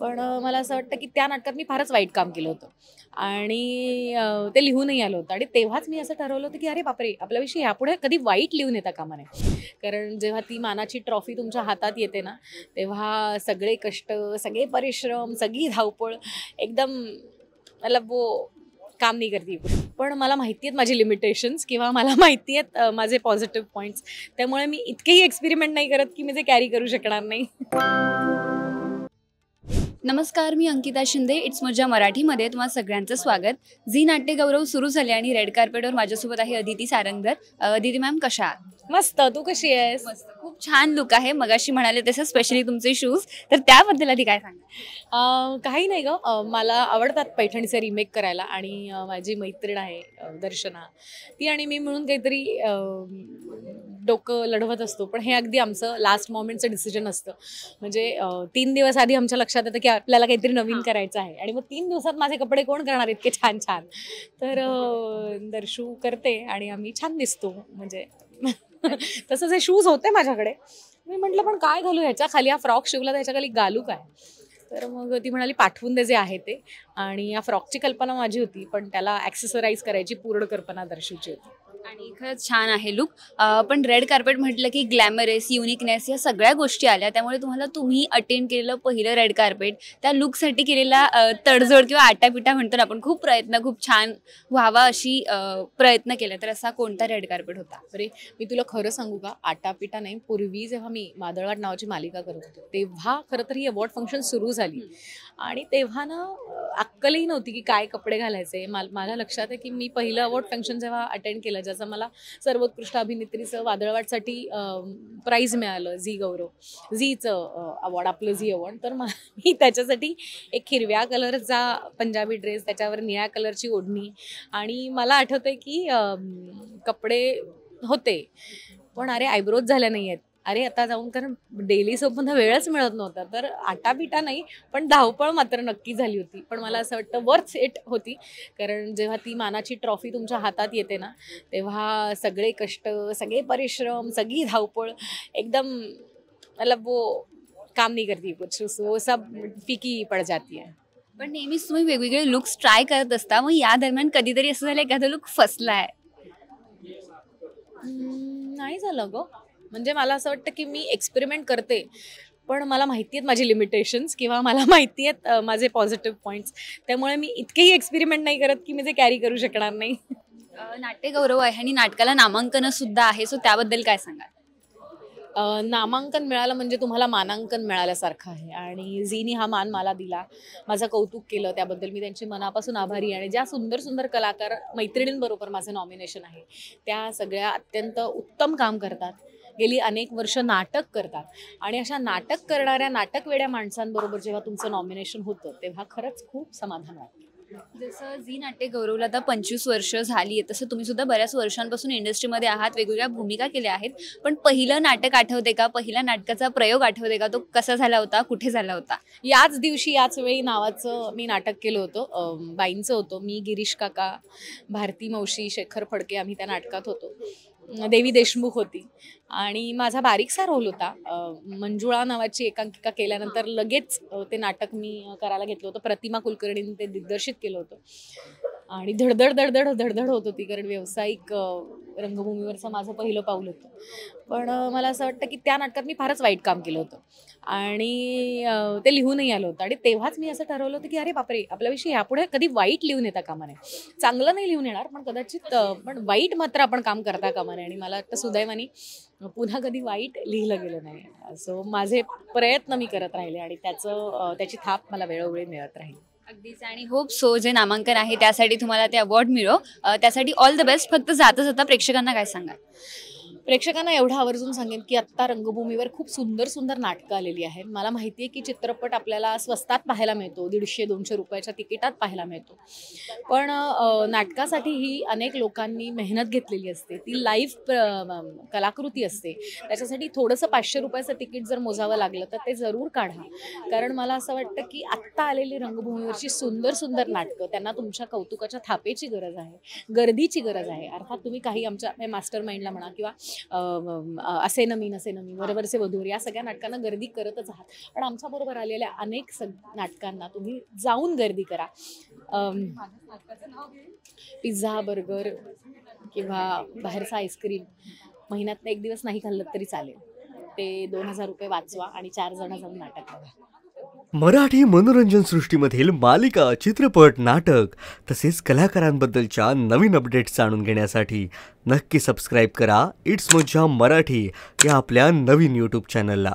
पण मला असं वाटतं की त्या नाटकात मी फारच वाईट काम केलं होतं आणि ते लिहूनही आलं होतं आणि तेव्हाच मी असं ठरवलं होतं की अरे बापरे, आपल्याविषयी यापुढे कधी वाईट लिहून येता कामा नये. कारण जेव्हा ती मानाची ट्रॉफी तुमच्या हातात येते ना, तेव्हा सगळे कष्ट, सगळे परिश्रम, सगळी धावपळ एकदम मतलब वो काम नाही करती. पण मला माहिती आहेत माझे लिमिटेशन्स किंवा मला माहिती आहेत माझे पॉझिटिव्ह पॉईंट्स. त्यामुळे मी इतकेही एक्सपेरिमेंट नाही करत की मी ते कॅरी करू शकणार नाही. नमस्कार, मी अंकिता शिंदे. इट्स मज्जा मराठीमध्ये तुम्हाला सगळ्यांचं स्वागत. झी नाट्यगौरव सुरू झाले आणि रेड कार्पेटवर माझ्यासोबत आहे अदिती सारंगधर. अदिती मॅम, कशा आहात? मस्त. तू कशी आहेस? मस्त, खूप छान लुक आहे. मगाशी म्हणाले तसं स्पेशली तुमचे शूज, तर त्याबद्दल आधी काय सांगा? काही नाही गं, मला आवडतात पैठणीचे रिमेक करायला आणि माझी मैत्रीण आहे दर्शना, ती आणि मी मिळून काहीतरी डोकं लढवत असतो. पण हे अगदी आमचं लास्ट मोमेंटचं डिसिजन असतं. म्हणजे 3 दिवस आधी आमच्या लक्षात येतं की आपल्याला काहीतरी नवीन करायचं आहे आणि मग 3 दिवसात माझे कपडे कोण करणार इतके छान छान. तर दर्शू करते आणि आम्ही छान दिसतो. म्हणजे तसंच हे शूज होते माझ्याकडे. मी म्हटलं पण काय घालू ह्याच्या खाली, हा फ्रॉक शिवला त्याच्या खाली घालू काय. तर मग ती म्हणाली पाठवून दे जे आहे ते. आणि या फ्रॉकची कल्पना माझी होती, पण त्याला ॲक्सेसराईज करायची पूर्ण कल्पना दर्शूची होती. आणि खरंच छान आहे लुक. पण रेड कार्पेट म्हटलं की ग्लॅमरस, युनिकनेस या सगळ्या गोष्टी आल्या. त्यामुळे तुम्ही अटेंड केलेलं पहिलं रेड कार्पेट, त्या लुकसाठी केलेला तडजोड किंवा आटापिटा म्हणतो ना आपण, खूप छान व्हावा अशी प्रयत्न केला. तर असा कोणता रेड कार्पेट होता? अरे, मी तुला खरं सांगू का, आटापिटा नाही, पूर्वी जेव्हा मी मादळवाट नावाची मालिका करत होते तेव्हा खरं तर ही अवॉर्ड फंक्शन सुरू झाली आणि तेव्हा ना अक्कलही नव्हती की काय कपडे घालायचे. माझ्या लक्षात आहे की मी पहिलं अवॉर्ड फंक्शन जेव्हा अटेंड केलं, ज्याचं मला सर्वोत्कृष्ट अभिनेत्रीचं वादळवाटसाठी प्राईज मिळालं, झीचं अवॉर्ड, आपलं झी अवॉर्ड. तर मी त्याच्यासाठी एक हिरव्या कलरचा पंजाबी ड्रेस, त्याच्यावर निळ्या कलरची ओढणी आणि मला आठवतंय की कपडे होते, पण अरे आयब्रोज झाल्या नाही आहेत. अरे आता जाऊन, कारण डेली सोबत वेळच मिळत नव्हता. तर आटापिटा नाही, पण धावपळ मात्र नक्की झाली होती. पण मला असं वाटतं वर्थ इट होती. कारण जेव्हा ती मानाची ट्रॉफी तुमच्या हातात येते ना, तेव्हा सगळे कष्ट, सगळे परिश्रम, सगळी धावपळ एकदम मतलब वो काम नहीं करती कुछ, वो सब फीकी पड़ जाती है. पण नेहमीच तुम्ही वेगवेगळे लुक्स ट्राय करत असता. मग या दरम्यान कधीतरी असं झालं एखादा लुक फसलाय? नाही झालं गं. म्हणजे मला असं वाटतं की मी एक्सपेरिमेंट करते, पण मला माहिती आहेत माझे लिमिटेशन्स किंवा मला माहिती आहेत माझे पॉझिटिव्ह पॉईंट्स. त्यामुळे मी इतकेही एक्सपेरिमेंट नाही करत की मी ते कॅरी करू शकणार नाही. नाट्यगौरव आहे आणि नाटकाला नामांकन सुद्धा आहे, सो त्याबद्दल काय सांगाल? नामांकन मिळालं म्हणजे तुम्हाला मानांकन मिळाल्यासारखं आहे आणि झीनी हा मान मला दिला, माझं कौतुक केलं, त्याबद्दल मी त्यांची मनापासून आभारी आहे. आणि ज्या सुंदर सुंदर कलाकार मैत्रिणींबरोबर माझं नॉमिनेशन आहे, त्या सगळ्या अत्यंत उत्तम काम करतात, गेली अनेक वर्ष नाटक करतात आणि अशा नाटक करणाऱ्या नाटकवेड्या माणसांबरोबर जेव्हा तुमचं नॉमिनेशन होतं तेव्हा खरंच खूप समाधान वाटतं. जसं झी नाट्यगौरवला आता 25 वर्ष झाली आहे, तसं तुम्ही सुद्धा बऱ्याच वर्षांपासून इंडस्ट्रीमध्ये आहात, वेगवेगळ्या भूमिका केल्या आहेत. पण पहिलं नाटक आठवते का? पहिल्या नाटकाचा प्रयोग आठवते का? तो कसा झाला होता? कुठे झाला होता? याच दिवशी याच वेळी नावाचं मी नाटक केलं होतं. बाईंचं होतं. मी, गिरीश काका, भारती मावशी, शेखर फडके आम्ही त्या नाटकात होतो. देवी देशमुख होती आणि माझा बारीकसा रोल होता. मंजुळा नावाची एकांकिका केल्यानंतर लगेच ते नाटक मी करायला घेतलं होतं. प्रतिमा कुलकर्णींनी ते दिग्दर्शित केलं होतं आणि धडधड धडधड धडधड होत होती, कारण व्यावसायिक रंगभूमीवरचं माझं पहिलं पाऊल होतं. पण मला असं वाटतं की त्या नाटकात मी फारच वाईट काम केलं होतं आणि ते लिहूनही आलं होतं आणि तेव्हाच मी असं ठरवलं होतं की अरे बापरे, आपल्याविषयी यापुढे कधी वाईट लिहून येता कामा नये. चांगलं नाही लिहून येणार, पण कदाचित पण वाईट मात्र आपण काम करता कामा नये. आणि मला वाटतं सुदैवाने पुन्हा कधी वाईट लिहिलं गेलं नाही. सो माझे प्रयत्न मी करत राहिले आणि त्याची थाप मला वेळोवेळी मिळत राहील. अगदीच. आणि होप सो जे नामांकन आहे त्यासाठी तुम्हाला ते अवॉर्ड मिळो. त्यासाठी ऑल द बेस्ट. फक्त जाता जाता प्रेक्षकांना काय सांगाल? प्रेक्षकांना एवढं आवर्जून सांगेन की आत्ता रंगभूमीवर खूप सुंदर सुंदर नाटकं आलेली आहेत. मला माहिती आहे की चित्रपट आपल्याला स्वस्तात पाहायला मिळतो, 150-200 रुपयाच्या तिकिटात पाहायला मिळतो. पण नाटकासाठी ही अनेक लोकांनी मेहनत घेतलेली असते, ती लाईव्ह कलाकृती असते. त्याच्यासाठी थोडंसं 500 रुपयाचं तिकीट जर मोजावं लागलं तर ते जरूर काढा. कारण मला असं वाटतं की आत्ता आलेली रंगभूमीवरची सुंदर सुंदर नाटकं, त्यांना तुमच्या कौतुकाच्या थापेची गरज आहे, गर्दीची गरज आहे. अर्थात तुम्ही काही आमच्या मास्टर माइंडला म्हणा किंवा असे नमी नसे नमी, वरवरचे वधूवर, या सगळ्या नाटकांना गर्दी करतच आहात. पण आमच्याबरोबर आलेल्या अनेक नाटकांना तुम्ही जाऊन गर्दी करा. पिझ्झा, बर्गर किंवा बाहेरचा आईस्क्रीम महिन्यातनं 1 दिवस नाही खाल्लं तरी चालेल. ते 2,000 रुपये वाचवा आणि 4 जण जाऊन नाटक बघा. मराठी मनोरंजन सृष्टीमधील मालिका, चित्रपट, नाटक तसेच कलाकारांबद्दलच्या नवीन अपडेट्स जाणून घेण्यासाठी नक्की सबस्क्राईब करा इट्स मज्जा मराठी या आपल्या नवीन यूट्यूब चॅनलला.